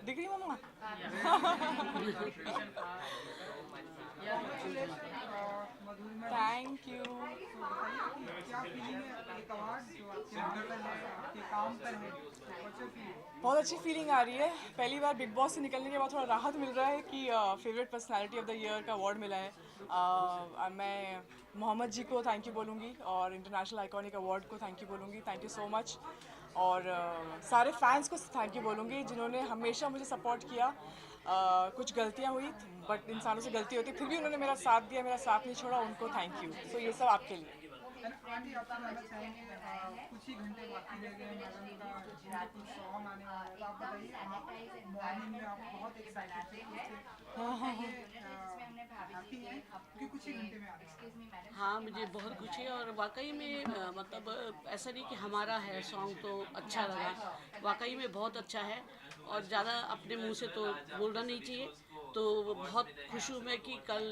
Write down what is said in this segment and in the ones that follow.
दिख रही मम्मा? Thank you. तो बताइए कि क्या फीलिंग है, एक अवार्ड जो आपके नाम पर है, आपके काम पर है, व्हाट्स योर फीलिंग? बहुत अच्छी फीलिंग आ रही है। पहली बार बिग बॉस से निकलने के बाद थोड़ा राहत मिल रहा है कि favourite personality of the year का अवार्ड मिला है। मैं मोहम्मद जी को थैंक यू बोलूँगी और इंटरनेशनल आइकॉनिक अवार्ड को थैंक यू बोलूँगी। Thank you so much. और सारे फैंस को थैंक यू बोलूँगी जिन्होंने हमेशा मुझे सपोर्ट किया। कुछ गलतियाँ हुई बट इंसानों से गलती होती, फिर भी उन्होंने मेरा साथ दिया, मेरा साथ नहीं छोड़ा। उनको थैंक यू। सो ये सब आपके लिए। आंटी आपसे जानना चाहेंगे, कुछ ही घंटे बाकी रह गए मैडम का ब्यूटीफुल सॉन्ग आने वाला है, तो आप बताइए, मॉर्निंग में आप बहुत एक्साइटेड थे, खुश थे, तो आप बताइए हैप्पी हैं क्योंकि कुछ ही घंटे में आ रहा है। हाँ, मुझे बहुत खुशी है और वाकई में मतलब ऐसा नहीं कि हमारा है सॉन्ग तो अच्छा लगा, वाकई में बहुत अच्छा है और ज़्यादा अपने मुंह से तो बोलना नहीं चाहिए। तो बहुत खुश हूँ मैं कि कल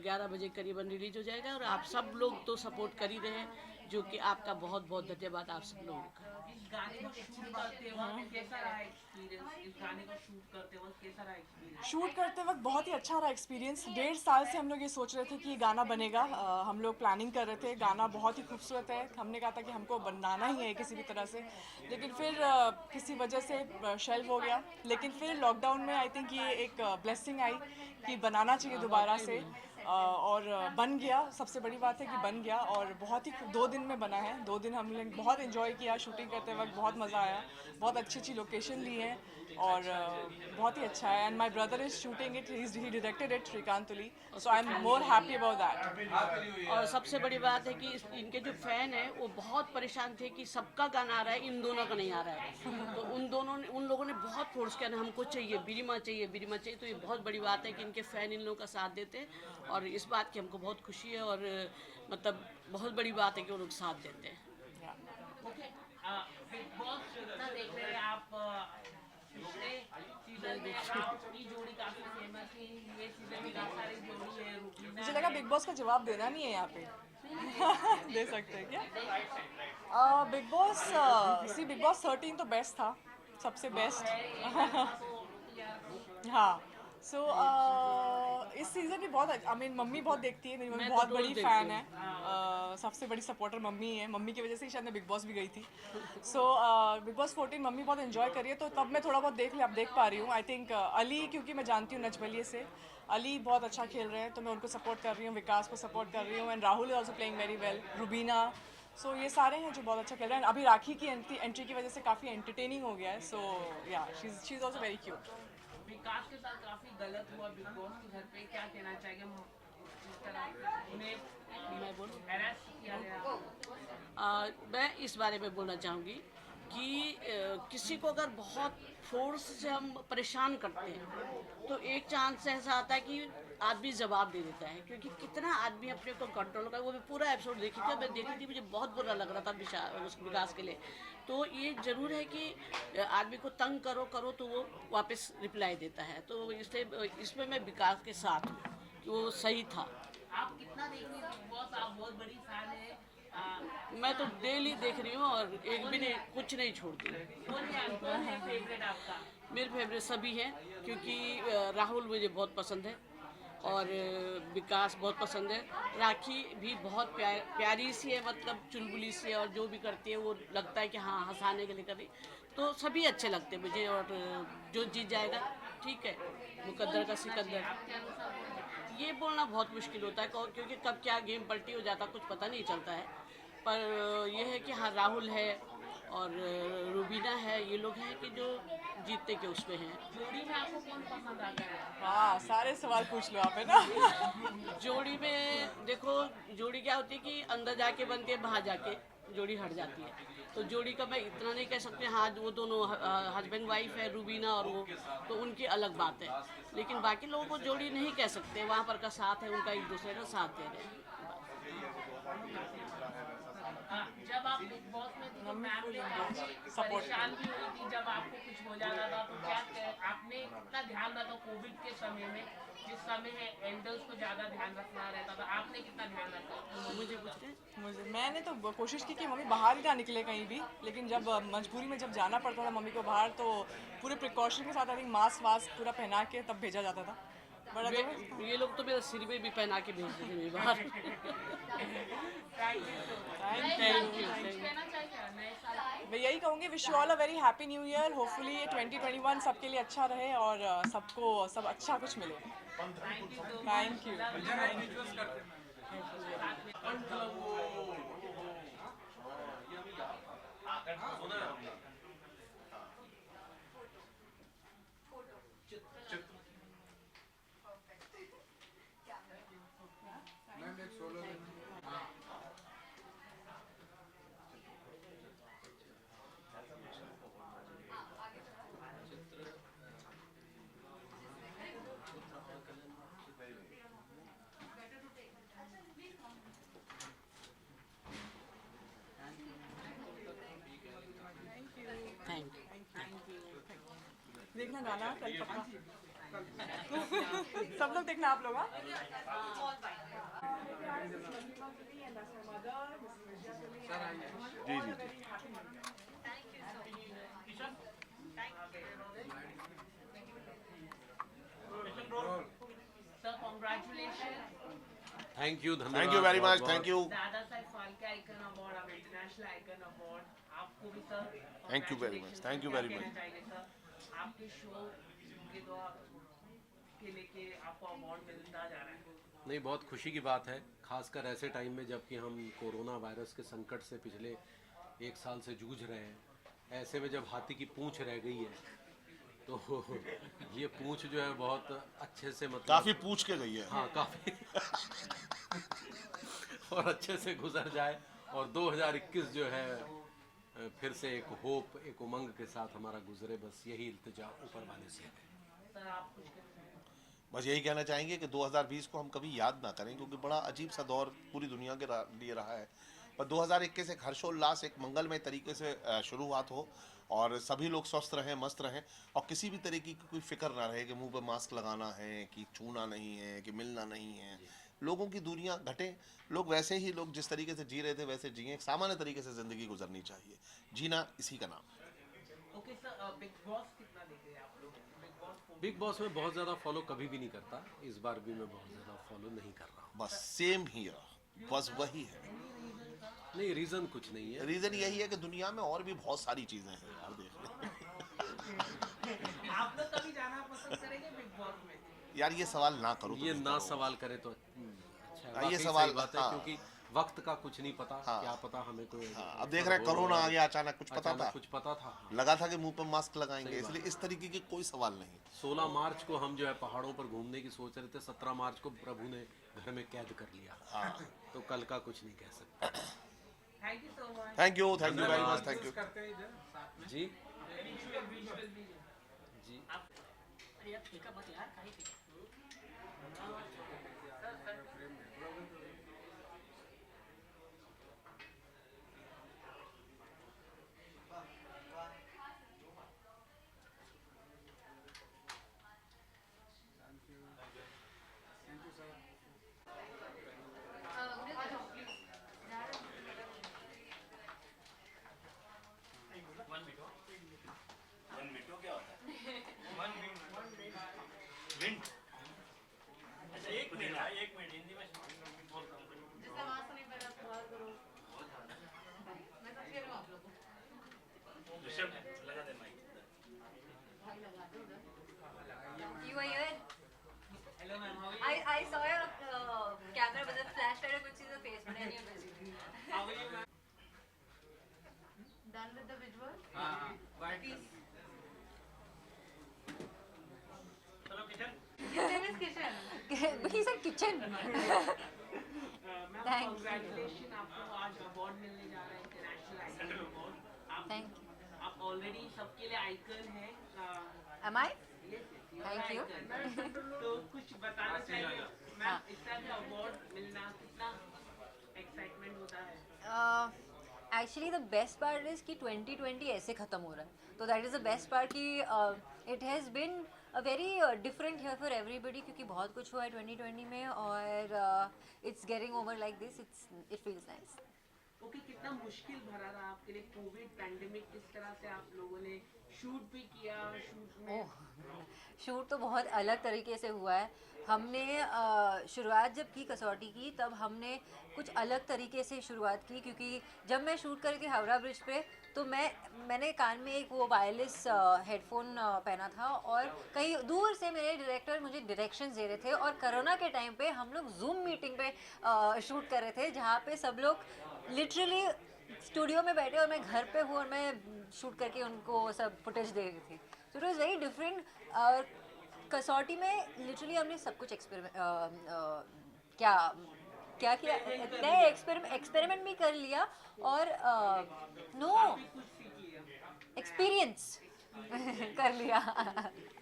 11 बजे करीबन रिलीज हो जाएगा और आप सब लोग तो सपोर्ट कर ही रहे हैं, जो कि आपका बहुत बहुत धन्यवाद आप सब लोगों का। इस गाने को शूट करते वक्त कैसा रहा एक्सपीरियंस? इस गाने को शूट करते वक्त कैसा रहा एक्सपीरियंस? शूट करते वक्त बहुत ही अच्छा रहा एक्सपीरियंस। 1.5 साल से हम लोग ये सोच रहे थे कि ये गाना बनेगा। हम लोग प्लानिंग कर रहे थे। गाना बहुत ही खूबसूरत है। हमने कहा था कि हमको बनाना ही है किसी भी तरह से, लेकिन फिर किसी वजह से शेल्व हो गया। लेकिन फिर लॉकडाउन में आई थिंक ये एक ब्लेसिंग आई कि बनाना चाहिए दोबारा वाकई से। में और बन गया। सबसे बड़ी बात है कि बन गया और बहुत ही 2 दिन में बना है। 2 दिन हमने बहुत इन्जॉय किया शूटिंग करते वक्त। बहुत मज़ा आया। बहुत अच्छी अच्छी लोकेशन ली है और बहुत ही अच्छा है। And my brother is shooting it, he directed it, श्रीकांतुली। सो उसके आई एम फैन मोर भी हैप्पी हैं। About that. और सबसे बड़ी बात है कि इनके जो फैन हैं वो बहुत परेशान थे कि सबका गाना आ रहा है, इन दोनों का नहीं आ रहा है। तो उन लोगों ने बहुत फोर्स किया ना, हमको चाहिए बिरिमा चाहिए, बिरिमा चाहिए। तो ये बहुत बड़ी बात है कि इनके फैन इन लोगों का साथ देते हैं और इस बात की हमको बहुत खुशी है और मतलब बहुत बड़ी बात है कि वो लोग साथ देते हैं। ओके, बिग बॉस कितना देख रहे हैं आप? पिछले सीजन में आपकी जोड़ी काफी फेमस थी, ये सीजन में काफी सारी जोड़ी है, रुबीना मुझे लगा है। बिग बॉस का जवाब देना नहीं है यहाँ पे। दे सकते हैं क्या? बिग बॉस, सी बिग बॉस 13 तो बेस्ट था, सबसे बेस्ट। है ये फैसला तो यार। हाँ। सो इस सीज़न भी बहुत आई मीन मम्मी बहुत देखती है। मेरी मम्मी मैं तो बहुत रोज बड़ी देखती फ़ैन हूँ। है। सबसे बड़ी सपोर्टर मम्मी है। मम्मी की वजह से ही शायद मैं बिग बॉस भी गई थी। सो बिग बॉस 14 मम्मी बहुत इन्जॉय करी है, तो तब मैं थोड़ा बहुत अब देख पा रही हूँ। आई थिंक अली, क्योंकि मैं जानती हूँ नचबलिए से, अली बहुत अच्छा खेल रहे हैं तो मैं उनको सपोर्ट कर रही हूँ। विकास को सपोर्ट कर रही हूँ and Rahul is also playing very well, Rubina. So ये सारे हैं जो बहुत अच्छा खेल रहे हैं। अभी राखी की एंट्री की वजह से काफ़ी एंटरटेनिंग हो गया है। सो या she is also very cute. Vikas के साथ काफी गलत हुआ बिग बॉस के घर पे, क्या कहना चाहेंगे? जिस तरह उन्हें मैं बोलूँ हैरेस किया गया। मैं इस बारे में बोलना चाहूँगी कि किसी को अगर बहुत फोर्स से हम परेशान करते हैं तो एक चांस ऐसा आता है कि आदमी जवाब दे देता है, क्योंकि कितना आदमी अपने को कंट्रोल कर। वो मैं पूरा एपिसोड देखी थी, मैं देखी थी, मुझे बहुत बुरा लग रहा था उस विकास के लिए। तो ये जरूर है कि आदमी को तंग करो करो तो वो वापस रिप्लाई देता है। तो इसलिए इसमें मैं विकास के साथ हूँ कि वो सही था। आप कितना देखिए बिग बॉस? आप बहुत बड़ी फैन है। मैं तो डेली देख रही हूँ और एक भी नहीं, कुछ नहीं छोड़ती। कौन है फेवरेट आपका? मेरे फेवरेट सभी हैं, क्योंकि राहुल मुझे बहुत पसंद है और विकास बहुत पसंद है। राखी भी बहुत प्यारी सी है, मतलब चुलबुली सी है और जो भी करती है वो लगता है कि हाँ हंसाने के लिए कर रही। तो सभी अच्छे लगते हैं मुझे और जो जीत जाएगा ठीक है, मुकद्दर का सिकंदर। आपके अनुसार कौन है? ये बोलना बहुत मुश्किल होता है क्योंकि कब क्या गेम पलटी हो जाता कुछ पता नहीं चलता है। पर यह है कि हाँ राहुल है और रूबीना है, ये लोग हैं कि जो जीतने के उसमें हैं। जोड़ी में आपको कौन पसंद आता है? हाँ, सारे सवाल पूछ लो आप, है ना? जोड़ी में देखो, जोड़ी क्या होती है कि अंदर जाके बनती है, बाहर जाके जोड़ी हट जाती है। तो जोड़ी का मैं इतना नहीं कह सकते। हाँ वो दोनों हस्बैंड वाइफ है, रूबीना और वो, तो उनकी अलग बात है। लेकिन बाकी लोगों को जोड़ी नहीं कह सकते, वहाँ पर का साथ है उनका, एक दूसरे का साथ दे रहे हैं। जब आप बिग बॉस में थी तो मम्मी फैमिली फुल काफी सपोर्ट। परेशान भी हुई थी जब आपको कुछ हो जाता था, तो क्या आपने कितना ध्यान रखा कोविड के समय में, जिस समय एल्डर्स को ज्यादा ध्यान रखना रहता था, आपने कितना ध्यान रखा? मुझे पूछते हैं। मैंने तो कोशिश की कि मम्मी बाहर ही ना निकले कहीं भी, लेकिन जब मजबूरी में जब जाना पड़ता था मम्मी को बाहर, तो पूरे प्रिकॉशन के साथ आई थिंक मास्क वास्क पूरा पहना के तब भेजा जाता था। बट ये लोग तो मेरे सिर में भी पहना के भेज देते हैं बाहर। Thank you. मैं यही कहूँगी, wish you all a very happy new year. Hopefully 2021 सबके लिए अच्छा रहे और सबको सब अच्छा कुछ मिले। Thank you. Thank you. देखना गाना कल पक्का। सब लोग देखना आप लोग। जी जी जी। Sir congratulation. थैंक यू, धन्यवाद। Thank you very much. Thank you. Dada Saheb Phalke icon award, अब इंटरनेशनल आइकन अवार्ड आपको भी sir. Thank you very much. Thank you very क्या much. कहना चाहेंगे सर, आपके शो के के लेके आपको अवार्ड मिलता जा रहा है? नहीं, बहुत खुशी की बात है, खासकर ऐसे टाइम में जबकि हम कोरोना वायरस के संकट से पिछले 1 साल से जूझ रहे हैं। ऐसे में जब हाथी की पूंछ रह गई है तो ये पूंछ जो है बहुत अच्छे से, मतलब काफी पूछ के गई है। हाँ, काफ़ी और अच्छे से गुजर जाए और 2021 जो है फिर से एक होप, एक उमंग के साथ हमारा गुजरे, बस यही इल्तिजा ऊपर वाले से है। सर आप कुछ बस यही कहना चाहेंगे कि 2020 को हम कभी याद ना करें, क्योंकि बड़ा अजीब सा दौर पूरी दुनिया के लिए रहा है। पर 2021 एक हर्षोल्लास, एक मंगलमय तरीके से शुरुआत हो और सभी लोग स्वस्थ रहें, मस्त रहें और किसी भी तरीके की कोई फिक्र ना रहे कि मुंह पे मास्क लगाना है, कि छूना नहीं है, कि मिलना नहीं है। लोगों की दूरियां घटे, लोग वैसे ही, लोग जिस तरीके से जी रहे थे वैसे जिए। सामान्य तरीके से ज़िंदगी गुजरनी चाहिए, जीना इसी का नाम है। ओके सर, बिग बॉस कितना देख रहे हैं आप लोग? बिग बॉस बिग बॉस में बहुत ज़्यादा फॉलो कभी भी नहीं करता, इस बार भी मैं बहुत ज़्यादा फॉलो नहीं कर रहा हूँ। बस सेम हियर, बस वही है। नहीं, रीज़न कुछ नहीं है। रीज़न यही है कि दुनिया में और भी बहुत सारी चीज़ें हैं यार, देख ले। आप लोग कभी जाना पसंद करेंगे बिग बॉस में? यार ये सवाल ना करो तो ये बेहतर ना होगा। सवाल करे तो अच्छा है। ये वाकई सवाल, सही बात है, हाँ। क्योंकि वक्त का कुछ नहीं पता। हाँ। क्या पता हमें कोई अब देख रहे हैं कोरोना आ गया अचानक, कुछ पता था? कुछ पता था। हाँ। लगा था कि मुंह पर मास्क लगाएंगे, सही बात। इसलिए इस तरीके की कोई सवाल नहीं। 16 मार्च को हम जो है पहाड़ों पर घूमने की सोच रहे थे, 17 मार्च को प्रभु ने घर में कैद कर लिया। हाँ। तो कल का कुछ नहीं कह सकते। Thank you so much. Thank you very much. Thank you. जी जी। अरे यार फेंका मत यार, काहे फेंका? You were here? Hello ma'am, how are I saw your camera with a flashlight. I could see the face, but I knew busy. You ma'am? Done with the visual? Peace. चलो kitchen. His name is Kishan. He said kitchen. Ma'am Thank you. Congratulation, आपको आज award मिलने जा रहा है, international icon award. Thank you. आप already सबके लिए आइकन है। Am I? Thank you. तो कुछ बताना चाहिए मैम, इस तरह का अवार्ड मिलना कितना एक्साइटमेंट होता है? Actually the best part is कि 2020 ऐसे ख़त्म हो रहा है, तो that is the best part कि it has been a very different year for everybody, क्योंकि बहुत कुछ हुआ है 2020 में और it's getting over like this, it feels nice. Okay, कितना मुश्किल भरा रहा आपके लिए कोविड पैंडेमिक? किस तरह से आप लोगों ने शूट भी किया? शूट में ओह, शूट तो बहुत अलग तरीके से हुआ है। हमने शुरुआत जब की कसौटी की तब हमने कुछ अलग तरीके से शुरुआत की, क्योंकि जब मैं शूट कर रही थी हावड़ा ब्रिज पे तो मैंने कान में एक वो वायरलेस हेडफोन पहना था और कहीं दूर से मेरे डायरेक्टर मुझे डायरेक्शंस दे रहे थे और कोरोना के टाइम पे हम लोग जूम मीटिंग पे शूट कर रहे थे, जहाँ पे सब लोग लिटरली स्टूडियो में बैठे और मैं घर पे हूँ और मैं शूट करके उनको सब फुटेज दे रही थी। तो इट वॉज वेरी डिफरेंट। और कसौटी में लिटरली हमने सब कुछ क्या क्या किया, नए एक्सपेरिमेंट भी कर लिया और नो एक्सपीरियंस कर लिया।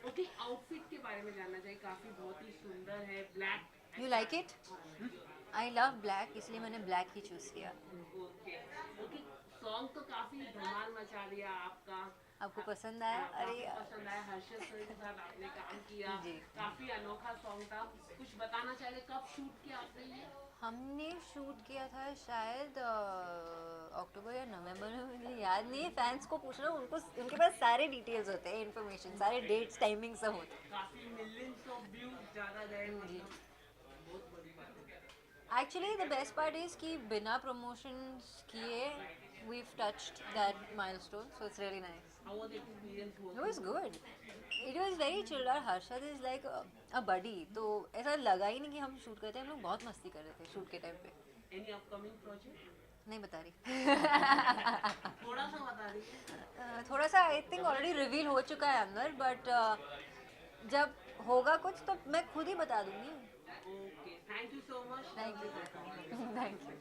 ओके, आउटफिट के बारे में जानना चाहिए, काफी बहुत ही सुंदर है, black. You like it? I love black, इसलिए मैंने ब्लैक ही चूज़ किया। ओके ओके, सॉन्ग तो काफी धमाल मचा दिया आपका। आपको पसंद आया? अरे काफी पसंद आया, हर्षद सर के साथ आपने काम किया, जी। काफी अनोखा सॉन्ग था। कुछ बताना चाहिए, कब शूट किया आपने ये? हमने शूट किया था शायद अक्टूबर या नवंबर में, मुझे याद नहीं है। फैंस को पूछ रहा हूँ, उनके पास सारे डिटेल्स होते हैं, इन्फॉर्मेशन, सारे डेट्स, टाइमिंग सब होते हैं। काफी मिलियंस ऑफ व्यूज ज्यादा गए, जी। बहुत बड़ी बात है। Actually the best part is कि बिना प्रमोशंस किए we've touched that milestone, so it's really nice. How was the experience? It was good. It was very chill. और Harshad is like a buddy, तो ऐसा लगा ही नहीं कि हम शूट करते हैं। हम लोग बहुत मस्ती कर रहे थे शूट के टाइम पे। Any upcoming project? नहीं बता रही। थोड़ा सा बता दीजिए। थोड़ा सा आई थिंक ऑलरेडी रिवील हो चुका है अंदर, बट जब होगा कुछ तो मैं खुद ही बता दूंगी। Okay, thank you so much. Thank you thank you.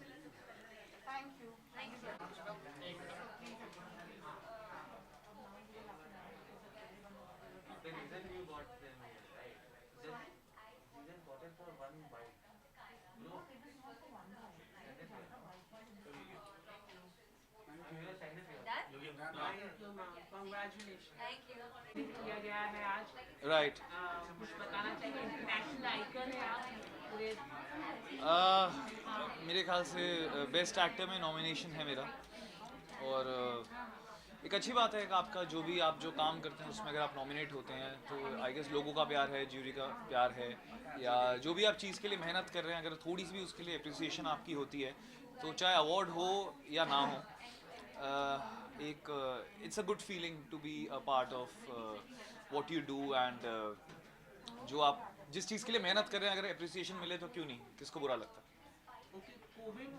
Congratulations. Thank you. किया गया है आज। राइट। कुछ बताना चाहिए, इंटरनेशनल आइकन है आप पूरे। मेरे ख्याल से बेस्ट एक्टर में नॉमिनेशन है मेरा, और एक अच्छी बात है कि आपका जो भी आप जो काम करते हैं उसमें अगर आप नॉमिनेट होते हैं तो आई गेस लोगों का प्यार है, ज्यूरी का प्यार है, या जो भी आप चीज़ के लिए मेहनत कर रहे हैं अगर थोड़ी सी भी उसके लिए अप्रिसिएशन आपकी होती है तो चाहे अवार्ड हो या ना हो, एक it's a good feeling to be a part of what you do, and जो आप जिस चीज़ के लिए मेहनत कर रहे हैं अगर अप्रिसिएशन मिले तो क्यों नहीं, किसको बुरा लगता है। ओके, कोविड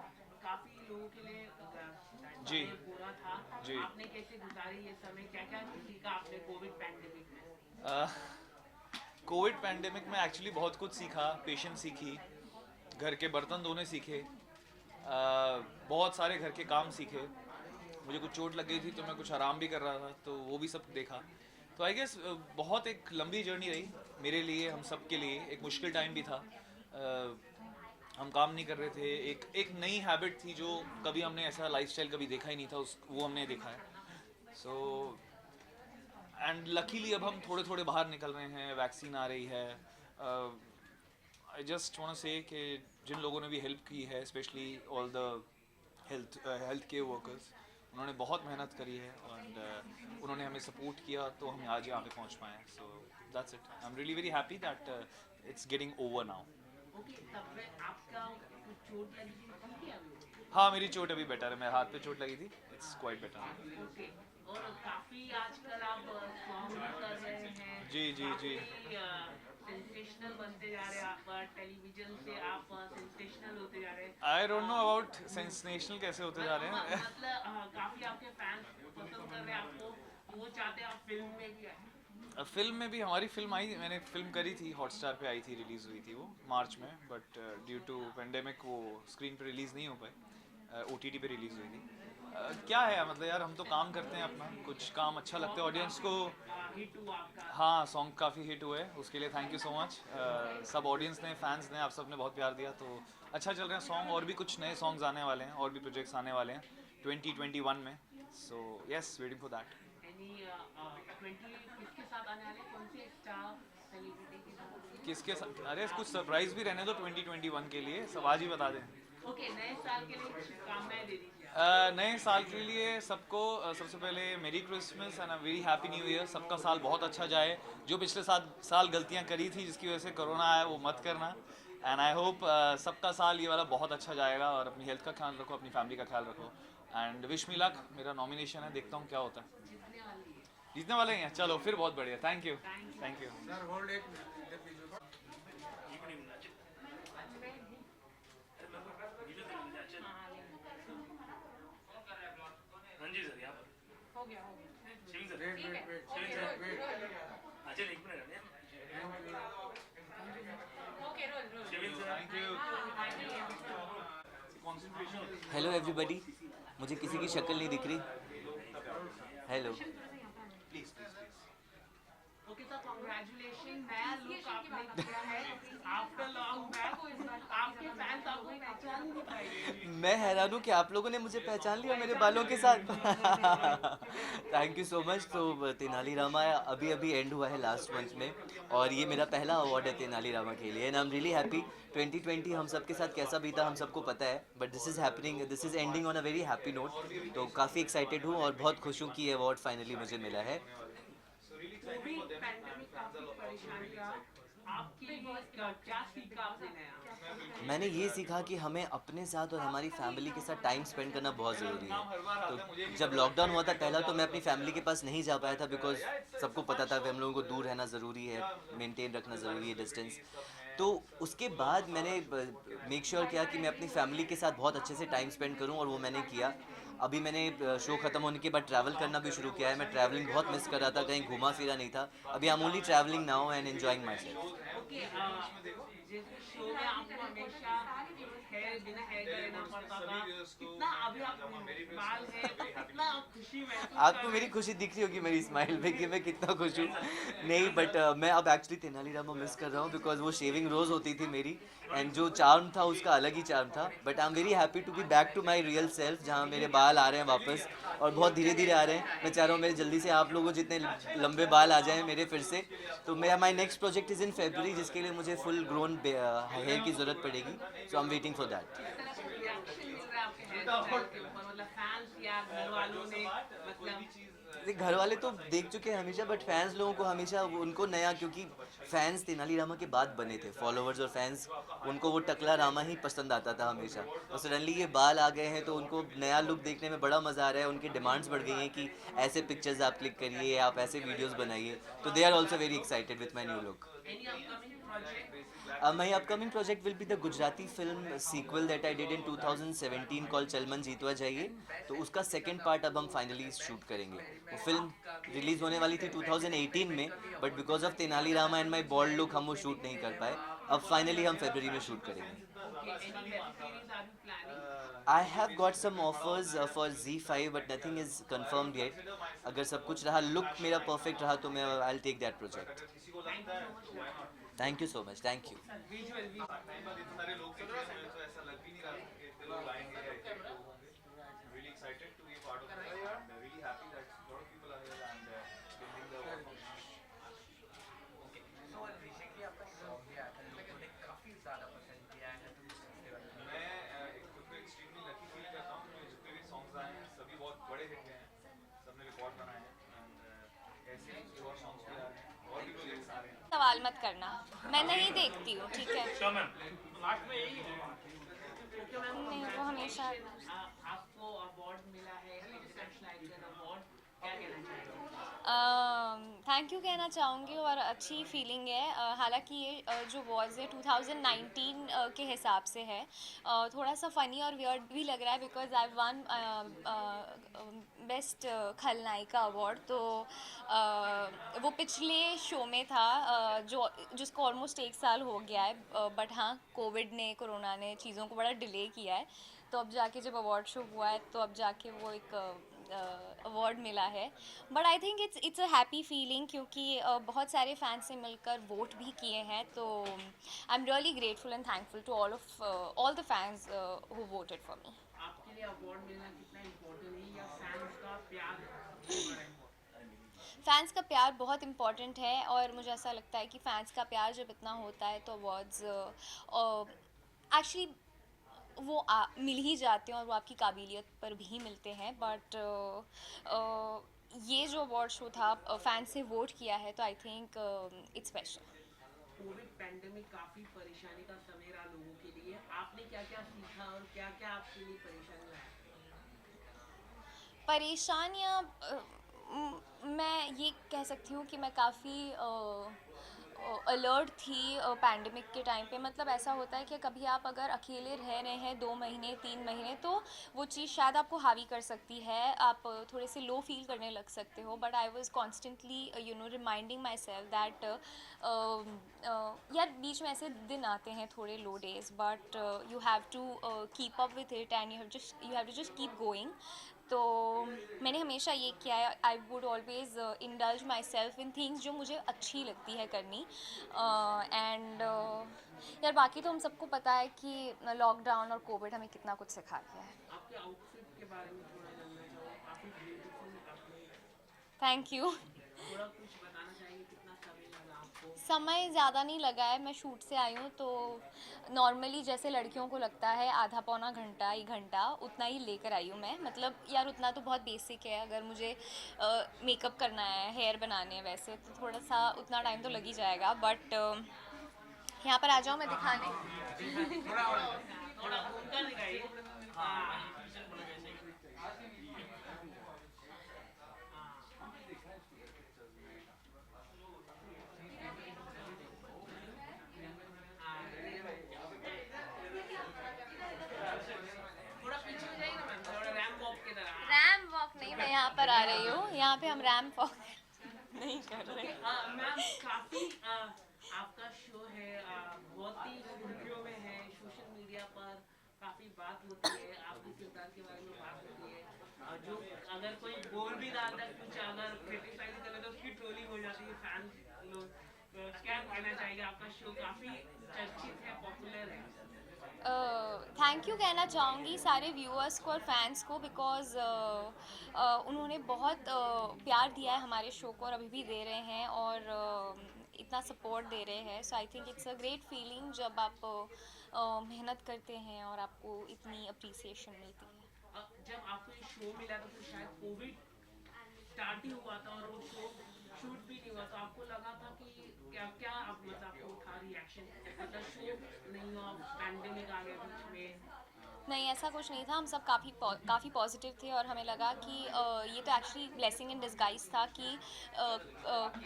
काफी लोगों के लिए जी। बुरा था। जी। आपने कैसे गुजारी ये समय, क्या क्या सीखा आपने कोविड पैंडेमिक में? कोविड पैंडेमिक में एक्चुअली बहुत कुछ सीखा, पेशेंस सीखी, घर के बर्तन धोने सीखे, बहुत सारे घर के काम सीखे। मुझे कुछ चोट लग गई थी तो मैं कुछ आराम भी कर रहा था तो वो भी सब देखा। तो आई गेस बहुत एक लंबी जर्नी रही मेरे लिए, हम सब के लिए एक मुश्किल टाइम भी था। हम काम नहीं कर रहे थे, एक नई हैबिट थी जो कभी हमने ऐसा लाइफस्टाइल कभी देखा ही नहीं था, वो हमने देखा है। सो एंड लकीली अब हम थोड़े थोड़े बाहर निकल रहे हैं, वैक्सीन आ रही है। आई जस्ट वांट टू से कि जिन लोगों ने भी हेल्प की है, specially all the health care workers, उन्होंने बहुत मेहनत करी है एंड उन्होंने हमें सपोर्ट किया तो हम आज यहाँ पे पहुँच पाए हैं। So that's it, I am really very happy that it's getting over now. Okay, तब में आपका कुछ चोट लगी थी, ठीक है अभी? हाँ, मेरी चोट अभी बेटर है, मेरे हाथ पे चोट लगी थी, इट्स क्वाइट बेटर। ओके, और काफी आजकल आप सॉन्ग भी कर रहे हैं। जी जी जी। सेंसेशनल बनते जा रहे हैं, आप टेलीविजन से आप सेंसेशनल होते जा रहे हैं। I don't know about sensational कैसे होते जा रहे हैं। मतलब काफी आपके फैंस पसंद कर रहे हैं आपको, वो चाहते हैं आप फिल्म में भी आए। फिल्म में भी हमारी फिल्म आई, मैंने फिल्म करी थी, हॉटस्टार पे आई थी, रिलीज़ हुई थी वो मार्च में, बट ड्यू टू पेंडेमिक वो स्क्रीन पे रिलीज़ नहीं हो पाई, OTT पे रिलीज़ हुई थी। क्या है मतलब यार, हम तो काम करते हैं अपना, कुछ काम अच्छा लगता है ऑडियंस को। हिट हुआ आपका? हाँ, सॉन्ग काफ़ी हिट हुए, उसके लिए थैंक यू सो मच। सब ऑडियंस ने, फैंस ने, आप सब ने बहुत प्यार दिया, तो अच्छा चल रहे हैं सॉन्ग। और भी कुछ नए सॉन्ग्स आने वाले हैं, और भी प्रोजेक्ट्स आने वाले हैं, 2021 में. So yes, waiting for that. Any 20 किसके साथ आने वाले, कौन से स्टार सेलिब्रिटी के साथ? किसके साथ? अरे कुछ सरप्राइज भी रहने दो 2021 के लिए, सब आज ही बता दें. ओके, नए साल के लिए शुभकामनाएं दे दीजिए. नए साल के लिए सबको सबसे पहले मेरी Christmas and a very happy new year. सबका साल बहुत अच्छा जाए. जो पिछले साल गलतियां करी थी जिसकी वजह से कोरोना आया वो मत करना. एंड आई होप सबका साल ये वाला बहुत अच्छा जाएगा. और अपनी हेल्थ का ख्याल रखो, अपनी फैमिली का ख्याल रखो. And wish me luck. मेरा नॉमिनेशन है, देखता हूँ क्या होता है. जीतने वाले हैं. चलो फिर बहुत बढ़िया. Thank you. Thank you. Sir hold एक मिनट प्लीज. हो गया wait wait wait okay, roll thank you. Hello everybody. मुझे किसी की शक्ल नहीं दिख रही. हेलो. Okay sir, congratulation. नया लुक आपने किया है आफ्टर लॉन्ग बैक. आपके फैंस आपको पहचान नहीं पाएंगे. मैं हैरान हूँ कि आप लोगों ने मुझे पहचान लिया मेरे बालों के साथ. Thank you so much. तो तेनालीरामा अभी अभी एंड हुआ है लास्ट मंथ में, और ये मेरा पहला अवार्ड है तेनालीरामा के लिए. And I am really happy. 2020 हम सब के साथ कैसा बीता हम सबको पता है, but this is ending on a very happy note. तो काफ़ी एक्साइटेड हूँ और बहुत खुश हूँ कि ये अवार्ड फाइनली मुझे मिला है. कोविड पैंडेमिक काफी परेशान किया. आपके लिए क्या सीखा आपने नया? मैंने ये सीखा कि हमें अपने साथ और हमारी फैमिली के साथ टाइम स्पेंड करना बहुत ज़रूरी है. तो जब लॉकडाउन हुआ था पहला, तो मैं अपनी फैमिली के पास नहीं जा पाया था बिकॉज सबको पता था कि हम लोगों को दूर रहना ज़रूरी है, मेंटेन रखना ज़रूरी है डिस्टेंस. तो उसके बाद मैंने मेक श्योर किया कि मैं अपनी फैमिली के साथ बहुत अच्छे से टाइम स्पेंड करूं, और वो मैंने किया. अभी मैंने शो ख़त्म होने के बाद ट्रैवल करना भी शुरू किया है. मैं ट्रैवलिंग बहुत मिस कर रहा था, कहीं घूमा फिरा नहीं था. अभी I am only travelling now and enjoying my self. Okay, जैसे शो में आपको हमेशा हेयर बिना हेयर का रहना पड़ता था. कितना अभी आप बाल है तो कितना खुशी महसूस आपको मेरी खुशी दिख रही होगी मेरी स्माइल पे कि मैं कितना खुश हूँ. नहीं, बट मैं अब एक्चुअली तेनालीरामा मिस कर रहा हूँ बिकॉज वो शेविंग रोज़ होती थी मेरी, एंड जो चार्म था उसका अलग ही चार्म था. But I am very happy to be back to my real self, जहाँ मेरे बाल आ रहे हैं वापस, और बहुत धीरे धीरे आ रहे हैं. मैं चाह रहा हूँ मेरे जल्दी से आप लोगों जितने लंबे बाल आ जाएँ मेरे फिर से. तो मेरा my next project is in February, जिसके लिए मुझे फुल ग्रोन हेयर की ज़रूरत पड़ेगी. So I am waiting for that. Reaction मिल रहा है आपके हेयर स्टाइल के ऊपर, मतलब फैंस या घर वालों ने, मतलब घर वाले तो देख चुके हैं हमेशा, बट फैंस लोगों को हमेशा उनको नया, क्योंकि फैंस तेनालीरामा के बाद बने थे. फॉलोअर्स और फैंस, उनको वो टकला रामा ही पसंद आता था हमेशा. और सडनली ये बाल आ गए हैं तो उनको नया लुक देखने में बड़ा मज़ा आ रहा है. उनकी डिमांड्स बढ़ गई हैं कि ऐसे पिक्चर्स आप क्लिक करिए, आप ऐसे वीडियोस बनाइए. तो they are also very excited with my new look. Any upcoming project? My upcoming project will be the Gujarati film sequel that I did in 2017 called चलमन जीतवा जाइए. तो उसका सेकंड पार्ट अब हम फाइनली शूट करेंगे. वो film release होने वाली थी 2018 में, but because of Tenali Rama and my bold look हम वो शूट नहीं कर पाए. अब फाइनली हम फरवरी में शूट करेंगे. Any web series are you planning? I have got some offers for Z5 but nothing is confirmed yet. अगर सब कुछ रहा, लुक मेरा परफेक्ट रहा, तो मैं I'll take that project. Thank you so much. Thank you. सारे लोग देख रहे हैं तो ऐसा लग भी नहीं रहा कि लोग आएंगे. Really excited to be a part of it and really happy that a lot of people are here and building the work. मैं खुद को extremely lucky feel करता हूँ कि जितने भी songs आए हैं सभी बहुत बड़े हिट गए हैं. सबने रिकॉर्ड बनाए हैं and ऐसे ही और songs भी आ रहे हैं और भी projects आ रहे हैं. सवाल मत करना, मैं नहीं देखती हूँ, ठीक है? नहीं, वो हमेशा आपको अवार्ड मिला है, अवार्ड, क्या कहना चाहेंगे? थैंक यू कहना चाहूँगी और अच्छी फीलिंग है. हालांकि ये जो वॉज है 2019 के हिसाब से है, थोड़ा सा फ़नी और वियर्ड भी लग रहा है बिकॉज आई वन बेस्ट खलनायिका अवार्ड. तो वो पिछले शो में था जिसको ऑलमोस्ट 1 साल हो गया है, बट हाँ कोरोना ने चीज़ों को बड़ा डिले किया है. तो अब जाके जब अवार्ड शो हुआ है तो अब जाके वो एक अवार्ड मिला है. But I think it's a happy feeling क्योंकि बहुत सारे फैंस से मिलकर वोट भी किए हैं. तो I am really grateful and thankful to all the fans who voted for me. आपके लिए अवार्ड मिलना कितना इम्पोर्टेंट है या फैंस का प्यार बड़ा इम्पोर्टेंट? फैंस का प्यार बहुत इम्पॉर्टेंट है और मुझे ऐसा लगता है कि फैंस का प्यार जब इतना होता है तो अवार्ड्स एक्चुअली वो मिल ही जाते हैं और वो आपकी काबिलियत पर भी मिलते हैं बट ये जो अवार्ड शो था फैंस से वोट किया है तो आई think it's special. Covid pandemic काफी परेशानी का समय रहा लोगों के लिए, आपने क्या क्या सीखा और क्या क्या आपके लिए परेशानी आया? परेशानियाँ मैं ये कह सकती हूँ कि मैं काफ़ी अलर्ट थी पैंडमिक के टाइम पे। मतलब ऐसा होता है कि कभी आप अगर अकेले रह रहे हैं 2 महीने 3 महीने तो वो चीज़ शायद आपको हावी कर सकती है, आप थोड़े से लो फील करने लग सकते हो but I was constantly reminding myself that यार बीच में ऐसे दिन आते हैं थोड़े low days but you have to keep up with it and you have to just keep going. तो मैंने हमेशा ये किया है, I would always indulge myself in things जो मुझे अच्छी लगती है करनी एंड यार बाकी तो हम सबको पता है कि लॉकडाउन और कोविड हमें कितना कुछ सिखा गया है। आपके आउटफिट के बारे में थोड़ा जानना चाहूँ, काफी ब्यूटीफुल आपने थैंक यू। थोड़ा कुछ बताना चाहेंगे कितना समय लगा आपको? समय ज़्यादा नहीं लगा है, मैं शूट से आई हूँ तो नॉर्मली जैसे लड़कियों को लगता है आधा पौना घंटा 1 घंटा उतना ही लेकर आई हूँ मैं। मतलब यार उतना तो बहुत बेसिक है, अगर मुझे मेकअप करना है हेयर बनाने हैं वैसे तो थोड़ा सा उतना टाइम तो लग ही जाएगा बट यहाँ पर आ जाओ मैं दिखाने। थोड़ा घूमकर दिखाइए। थोड़ा पीछे हो जाइए ना मैम, थोड़ा रैंप वॉक की तरह। रैम वॉक नहीं, मैं यहाँ पर आ रही हूँ, यहाँ पे हम रैम वॉक नहीं कर रहे। मैम काफी आपका शो है बहुत ही सुर्खियों में है, सोशल मीडिया पर काफी बात होती है, आपके किरदार के बारे में बात होती है, जो अगर कोई बोल भी डालता है कुछ अगर क्रिटिसाइज करे तो उसकी ट्रोलिंग हो जाती है फैंस लोग, क्या कहना चाहिए? आपका शो काफी चर्चित है, पॉपुलर है। थैंक यू कहना चाहूँगी सारे व्यूअर्स को और फैंस को बिकॉज़ उन्होंने बहुत प्यार दिया है हमारे शो को और अभी भी दे रहे हैं और इतना सपोर्ट दे रहे हैं। So I think it's a great feeling जब आप मेहनत करते हैं और आपको इतनी अप्रिसिएशन मिलती है। जब आपको ये शो मिला था तो शायद कोविड स्टार्ट ही हुआ था और वो शो शूट भी नहीं हुआ, तो आपको लगा था कि क्या क्या आप मतलब आपको था रिएक्शन, मतलब शो नहीं हुआ, पैंडेमिक आ गया बीच में? नहीं ऐसा कुछ नहीं था, हम सब काफ़ी पॉजिटिव थे और हमें लगा कि ये तो एक्चुअली ब्लेसिंग इन डिस्गाइज था कि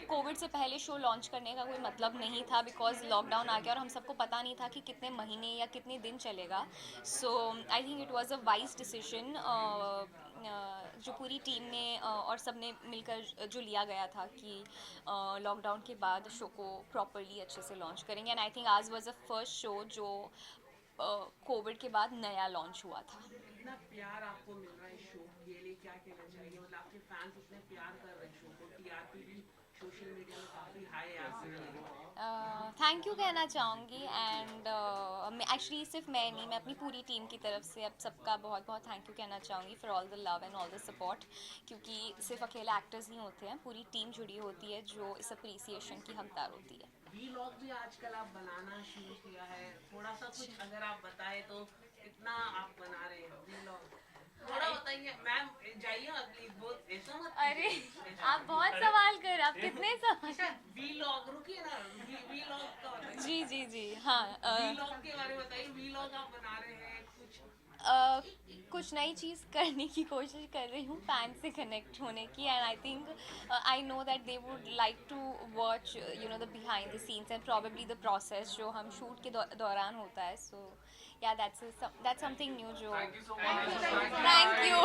कोविड से पहले शो लॉन्च करने का कोई मतलब नहीं था बिकॉज लॉकडाउन आ गया और हम सबको पता नहीं था कि कितने महीने या कितने दिन चलेगा। So I think it was a wise decision जो पूरी टीम ने और सब ने मिलकर जो लिया गया था कि लॉकडाउन के बाद शो को प्रॉपरली अच्छे से लॉन्च करेंगे एंड आई थिंक आज वाज अ फर्स्ट शो जो कोविड के बाद नया लॉन्च हुआ था। इतना प्यार आपको मिल रहा है शो के लिए, क्या कहना चाहिए? मतलब आपके फैंस इतने प्यार कर रहे हैं शो को, टीआरपी भी सोशल मीडिया में काफ़ी हाई है। थैंक यू कहना चाहूँगी एंड एक्चुअली सिर्फ मैं नहीं, मैं अपनी पूरी टीम की तरफ से अब सबका बहुत बहुत थैंक यू कहना चाहूँगी for all the love and all the support, क्योंकि सिर्फ अकेले एक्टर्स नहीं होते हैं, पूरी टीम जुड़ी होती है जो इस अप्रिसिएशन की हकदार होती है। वीलॉग भी आजकल आप बनाना शुरू किया है, थोड़ा सा कुछ अगर आप बताएं तो कितना आप बना रहे हैं वीलॉग, थोड़ा बताइए मैम। जाइए प्लीज, बहुत ऐसा मत। अरे आप बहुत सवाल कर, आप कितने सवाल। वीलॉग रुकिए ना, वीलॉग का बताइए। जी जी जी हाँ, वीलॉग के बारे में बताइए, वीलॉग आप बना रहे हैं कुछ नई चीज़ करने की कोशिश कर रही हूँ फैन से कनेक्ट होने की and I think I know that they would like to watch the behind the scenes and probably the process जो हम शूट के दौरान होता है। So yeah that's something new जो थैंक यू।